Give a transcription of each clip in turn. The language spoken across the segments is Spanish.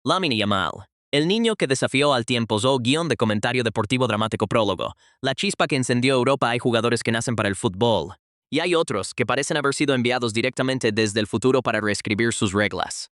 Lamine Yamal. El niño que desafió al tiempo. Guión de comentario deportivo dramático prólogo. La chispa que encendió Europa. Hay jugadores que nacen para el fútbol. Y hay otros que parecen haber sido enviados directamente desde el futuro para reescribir sus reglas.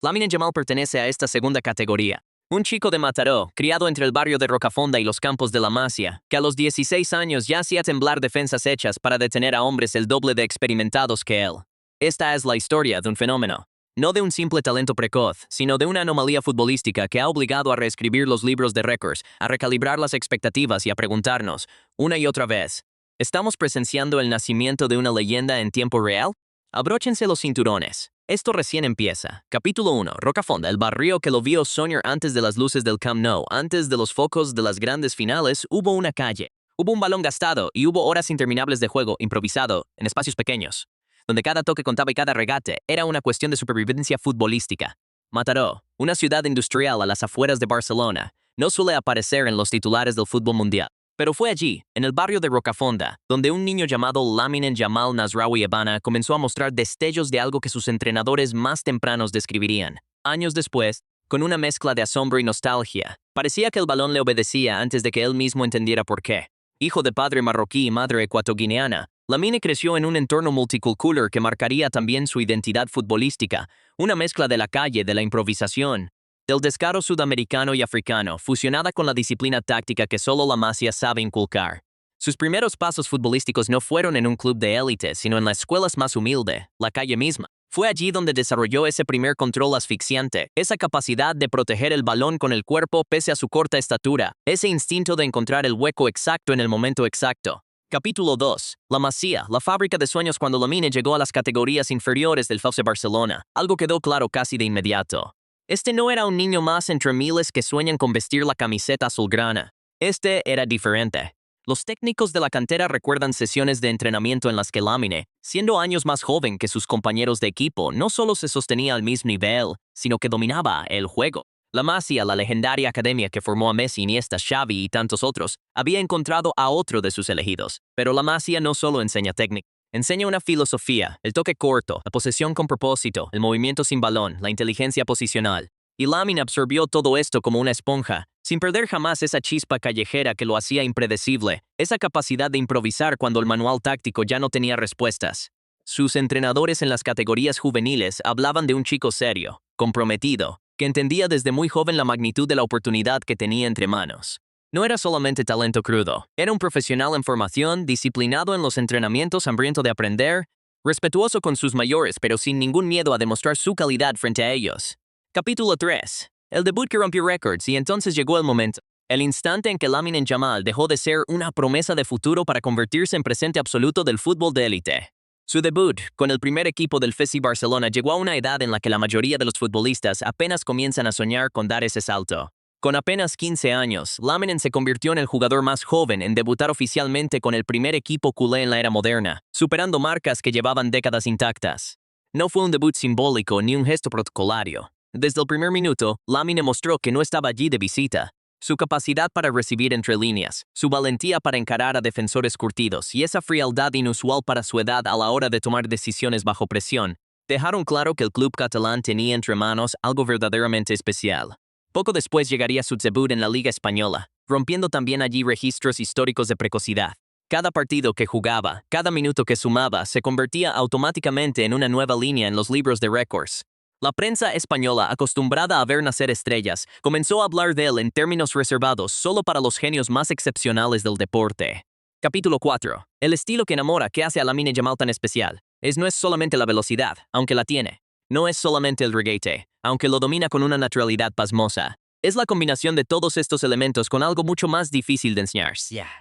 Lamine Yamal pertenece a esta segunda categoría. Un chico de Mataró, criado entre el barrio de Rocafonda y los campos de La Masia, que a los 16 años ya hacía temblar defensas hechas para detener a hombres el doble de experimentados que él. Esta es la historia de un fenómeno. No de un simple talento precoz, sino de una anomalía futbolística que ha obligado a reescribir los libros de récords, a recalibrar las expectativas y a preguntarnos, una y otra vez, ¿estamos presenciando el nacimiento de una leyenda en tiempo real? Abróchense los cinturones. Esto recién empieza. Capítulo 1. Rocafonda, el barrio que lo vio soñar antes de las luces del Camp Nou, antes de los focos de las grandes finales, hubo una calle. Hubo un balón gastado y hubo horas interminables de juego improvisado en espacios pequeños, donde cada toque contaba y cada regate era una cuestión de supervivencia futbolística. Mataró, una ciudad industrial a las afueras de Barcelona, no suele aparecer en los titulares del fútbol mundial. Pero fue allí, en el barrio de Rocafonda, donde un niño llamado Lamine Yamal Nasraoui Ebana comenzó a mostrar destellos de algo que sus entrenadores más tempranos describirían. Años después, con una mezcla de asombro y nostalgia, parecía que el balón le obedecía antes de que él mismo entendiera por qué. Hijo de padre marroquí y madre ecuatoguineana, Lamine creció en un entorno multicultural que marcaría también su identidad futbolística, una mezcla de la calle, de la improvisación, del descaro sudamericano y africano, fusionada con la disciplina táctica que solo la Masia sabe inculcar. Sus primeros pasos futbolísticos no fueron en un club de élite, sino en las escuelas más humilde, la calle misma. Fue allí donde desarrolló ese primer control asfixiante, esa capacidad de proteger el balón con el cuerpo pese a su corta estatura, ese instinto de encontrar el hueco exacto en el momento exacto. Capítulo 2. La Masia, la fábrica de sueños. Cuando Lamine llegó a las categorías inferiores del FC Barcelona, algo quedó claro casi de inmediato. Este no era un niño más entre miles que sueñan con vestir la camiseta azulgrana. Este era diferente. Los técnicos de la cantera recuerdan sesiones de entrenamiento en las que Lamine, siendo años más joven que sus compañeros de equipo, no solo se sostenía al mismo nivel, sino que dominaba el juego. La Masia, la legendaria academia que formó a Messi, Iniesta, Xavi y tantos otros, había encontrado a otro de sus elegidos. Pero la Masia no solo enseña técnica. Enseña una filosofía, el toque corto, la posesión con propósito, el movimiento sin balón, la inteligencia posicional. Y Lamine absorbió todo esto como una esponja, sin perder jamás esa chispa callejera que lo hacía impredecible, esa capacidad de improvisar cuando el manual táctico ya no tenía respuestas. Sus entrenadores en las categorías juveniles hablaban de un chico serio, comprometido, que entendía desde muy joven la magnitud de la oportunidad que tenía entre manos. No era solamente talento crudo, era un profesional en formación, disciplinado en los entrenamientos, hambriento de aprender, respetuoso con sus mayores pero sin ningún miedo a demostrar su calidad frente a ellos. Capítulo 3. El debut que rompió récords. Y entonces llegó el momento. El instante en que Lamine Yamal dejó de ser una promesa de futuro para convertirse en presente absoluto del fútbol de élite. Su debut, con el primer equipo del FC Barcelona, llegó a una edad en la que la mayoría de los futbolistas apenas comienzan a soñar con dar ese salto. Con apenas 15 años, Lamine se convirtió en el jugador más joven en debutar oficialmente con el primer equipo culé en la era moderna, superando marcas que llevaban décadas intactas. No fue un debut simbólico ni un gesto protocolario. Desde el primer minuto, Lamine mostró que no estaba allí de visita. Su capacidad para recibir entre líneas, su valentía para encarar a defensores curtidos y esa frialdad inusual para su edad a la hora de tomar decisiones bajo presión, dejaron claro que el club catalán tenía entre manos algo verdaderamente especial. Poco después llegaría su debut en la Liga Española, rompiendo también allí registros históricos de precocidad. Cada partido que jugaba, cada minuto que sumaba, se convertía automáticamente en una nueva línea en los libros de récords. La prensa española, acostumbrada a ver nacer estrellas, comenzó a hablar de él en términos reservados solo para los genios más excepcionales del deporte. Capítulo 4. El estilo que enamora que hace a Lamine Yamal tan especial. No es solamente la velocidad, aunque la tiene. No es solamente el regate, aunque lo domina con una naturalidad pasmosa. Es la combinación de todos estos elementos con algo mucho más difícil de enseñar.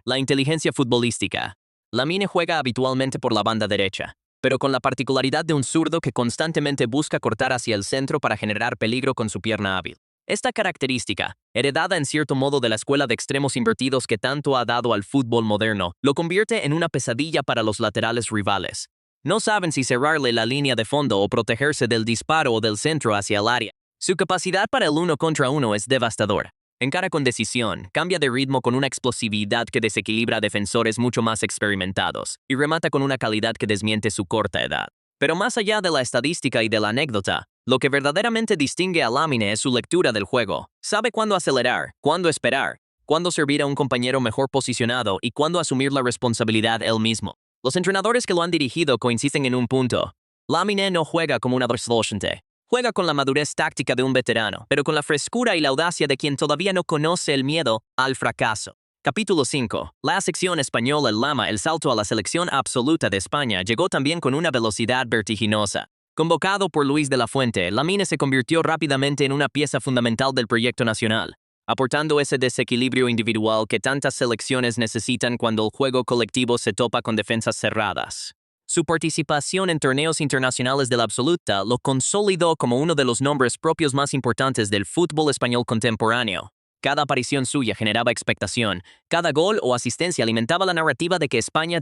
La inteligencia futbolística. Lamine juega habitualmente por la banda derecha, pero con la particularidad de un zurdo que constantemente busca cortar hacia el centro para generar peligro con su pierna hábil. Esta característica, heredada en cierto modo de la escuela de extremos invertidos que tanto ha dado al fútbol moderno, lo convierte en una pesadilla para los laterales rivales. No saben si cerrarle la línea de fondo o protegerse del disparo o del centro hacia el área. Su capacidad para el 1 contra 1 es devastadora. Encara con decisión, cambia de ritmo con una explosividad que desequilibra a defensores mucho más experimentados, y remata con una calidad que desmiente su corta edad. Pero más allá de la estadística y de la anécdota, Lo que verdaderamente distingue a Lamine es su lectura del juego. Sabe cuándo acelerar, cuándo esperar, cuándo servir a un compañero mejor posicionado y cuándo asumir la responsabilidad él mismo. Los entrenadores que lo han dirigido coinciden en un punto. Lamine no juega como un adolescente. Juega con la madurez táctica de un veterano, pero con la frescura y la audacia de quien todavía no conoce el miedo al fracaso. Capítulo 5. La sección española Lama, el salto a la selección absoluta de España, llegó también con una velocidad vertiginosa. Convocado por Luis de la Fuente, Lamine se convirtió rápidamente en una pieza fundamental del proyecto nacional, aportando ese desequilibrio individual que tantas selecciones necesitan cuando el juego colectivo se topa con defensas cerradas. Su participación en torneos internacionales de la absoluta lo consolidó como uno de los nombres propios más importantes del fútbol español contemporáneo. Cada aparición suya generaba expectación. Cada gol o asistencia alimentaba la narrativa de que España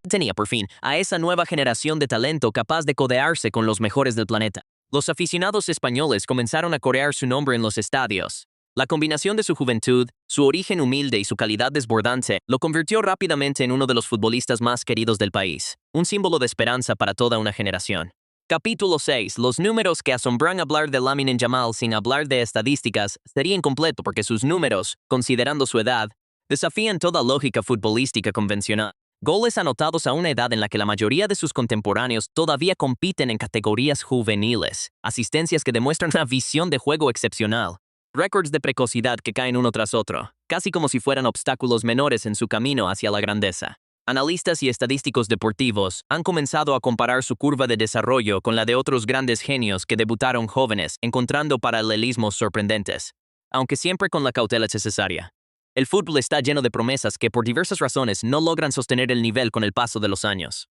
tenía por fin a esa nueva generación de talento capaz de codearse con los mejores del planeta. Los aficionados españoles comenzaron a corear su nombre en los estadios. La combinación de su juventud, su origen humilde y su calidad desbordante lo convirtió rápidamente en uno de los futbolistas más queridos del país, un símbolo de esperanza para toda una generación. Capítulo 6. Los números que asombran. Hablar de Lamine Yamal sin hablar de estadísticas sería incompleto porque sus números, considerando su edad, desafían toda lógica futbolística convencional. Goles anotados a una edad en la que la mayoría de sus contemporáneos todavía compiten en categorías juveniles, asistencias que demuestran una visión de juego excepcional, récords de precocidad que caen uno tras otro, casi como si fueran obstáculos menores en su camino hacia la grandeza. Analistas y estadísticos deportivos han comenzado a comparar su curva de desarrollo con la de otros grandes genios que debutaron jóvenes, encontrando paralelismos sorprendentes, aunque siempre con la cautela necesaria. El fútbol está lleno de promesas que por diversas razones no logran sostener el nivel con el paso de los años.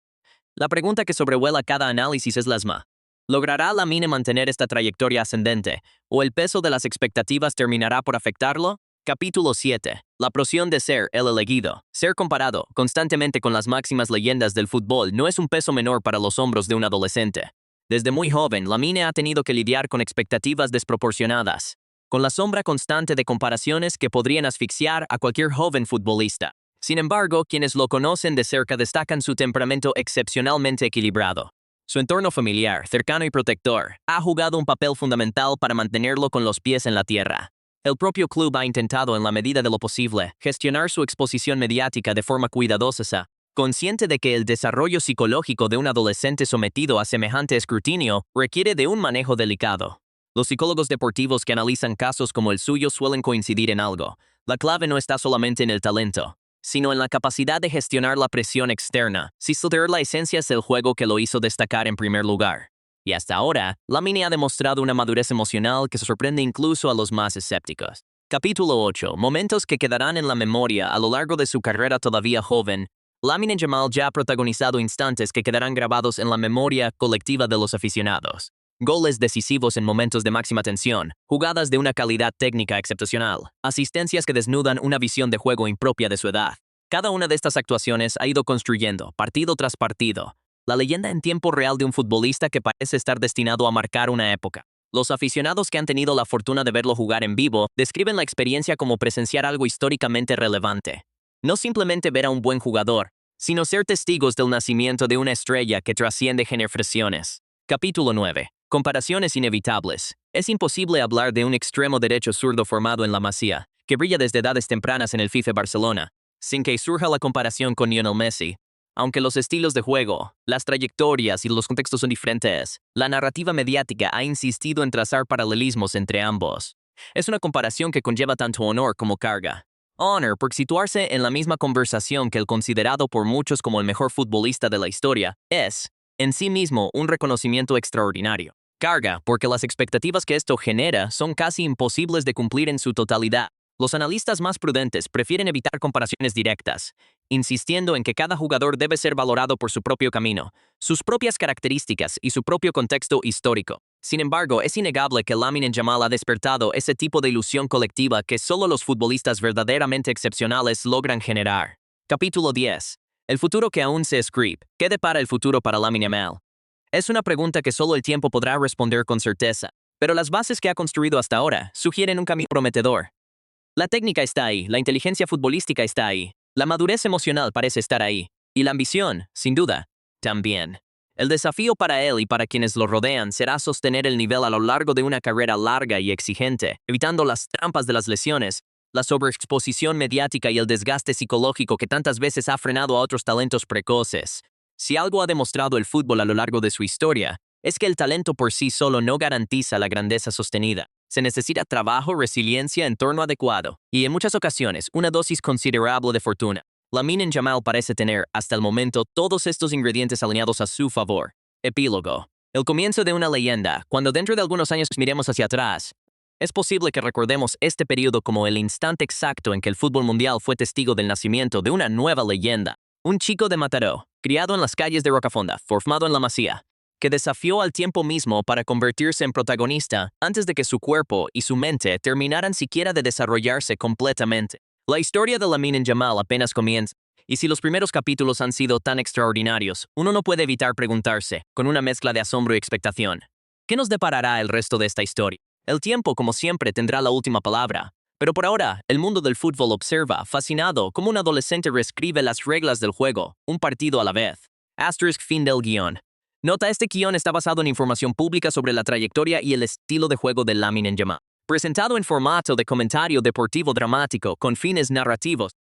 La pregunta que sobrevuela cada análisis es la misma. ¿Logrará Lamine mantener esta trayectoria ascendente, o el peso de las expectativas terminará por afectarlo? Capítulo 7. La presión de ser el elegido. Ser comparado constantemente con las máximas leyendas del fútbol no es un peso menor para los hombros de un adolescente. Desde muy joven, Lamine ha tenido que lidiar con expectativas desproporcionadas, con la sombra constante de comparaciones que podrían asfixiar a cualquier joven futbolista. Sin embargo, quienes lo conocen de cerca destacan su temperamento excepcionalmente equilibrado. Su entorno familiar, cercano y protector, ha jugado un papel fundamental para mantenerlo con los pies en la tierra. El propio club ha intentado, en la medida de lo posible, gestionar su exposición mediática de forma cuidadosa, consciente de que el desarrollo psicológico de un adolescente sometido a semejante escrutinio requiere de un manejo delicado. Los psicólogos deportivos que analizan casos como el suyo suelen coincidir en algo. La clave no está solamente en el talento, sino en la capacidad de gestionar la presión externa, sin soltar la esencia del juego que lo hizo destacar en primer lugar. Y hasta ahora, Lamine ha demostrado una madurez emocional que sorprende incluso a los más escépticos. Capítulo 8. Momentos que quedarán en la memoria a lo largo de su carrera todavía joven. Lamine Yamal ya ha protagonizado instantes que quedarán grabados en la memoria colectiva de los aficionados. Goles decisivos en momentos de máxima tensión, jugadas de una calidad técnica excepcional, asistencias que desnudan una visión de juego impropia de su edad. Cada una de estas actuaciones ha ido construyendo, partido tras partido, la leyenda en tiempo real de un futbolista que parece estar destinado a marcar una época. Los aficionados que han tenido la fortuna de verlo jugar en vivo describen la experiencia como presenciar algo históricamente relevante. No simplemente ver a un buen jugador, sino ser testigos del nacimiento de una estrella que trasciende generaciones. Capítulo 9. Comparaciones inevitables. Es imposible hablar de un extremo derecho zurdo formado en la Masía, que brilla desde edades tempranas en el FIFA Barcelona, sin que surja la comparación con Lionel Messi. Aunque los estilos de juego, las trayectorias y los contextos son diferentes, la narrativa mediática ha insistido en trazar paralelismos entre ambos. Es una comparación que conlleva tanto honor como carga. Honor por situarse en la misma conversación que el considerado por muchos como el mejor futbolista de la historia es, en sí mismo, un reconocimiento extraordinario. Carga, porque las expectativas que esto genera son casi imposibles de cumplir en su totalidad. Los analistas más prudentes prefieren evitar comparaciones directas, insistiendo en que cada jugador debe ser valorado por su propio camino, sus propias características y su propio contexto histórico. Sin embargo, es innegable que Lamine Yamal ha despertado ese tipo de ilusión colectiva que solo los futbolistas verdaderamente excepcionales logran generar. Capítulo 10. El futuro que aún se escribe. ¿Qué depara el futuro para Lamine Yamal? Es una pregunta que solo el tiempo podrá responder con certeza, pero las bases que ha construido hasta ahora sugieren un camino prometedor. La técnica está ahí, la inteligencia futbolística está ahí, la madurez emocional parece estar ahí, y la ambición, sin duda, también. El desafío para él y para quienes lo rodean será sostener el nivel a lo largo de una carrera larga y exigente, evitando las trampas de las lesiones, la sobreexposición mediática y el desgaste psicológico que tantas veces ha frenado a otros talentos precoces. Si algo ha demostrado el fútbol a lo largo de su historia, es que el talento por sí solo no garantiza la grandeza sostenida. Se necesita trabajo, resiliencia, entorno adecuado, y en muchas ocasiones una dosis considerable de fortuna. Lamine Yamal parece tener, hasta el momento, todos estos ingredientes alineados a su favor. Epílogo. El comienzo de una leyenda, cuando dentro de algunos años miremos hacia atrás, es posible que recordemos este periodo como el instante exacto en que el fútbol mundial fue testigo del nacimiento de una nueva leyenda. Un chico de Mataró, criado en las calles de Rocafonda, formado en la Masía, que desafió al tiempo mismo para convertirse en protagonista antes de que su cuerpo y su mente terminaran siquiera de desarrollarse completamente. La historia de Lamine Yamal apenas comienza, y si los primeros capítulos han sido tan extraordinarios, uno no puede evitar preguntarse, con una mezcla de asombro y expectación, ¿qué nos deparará el resto de esta historia? El tiempo, como siempre, tendrá la última palabra, pero por ahora, el mundo del fútbol observa, fascinado, cómo un adolescente reescribe las reglas del juego, un partido a la vez. Asterisk fin del guión. Nota: este guión está basado en información pública sobre la trayectoria y el estilo de juego de Lamine Yamal, presentado en formato de comentario deportivo dramático con fines narrativos.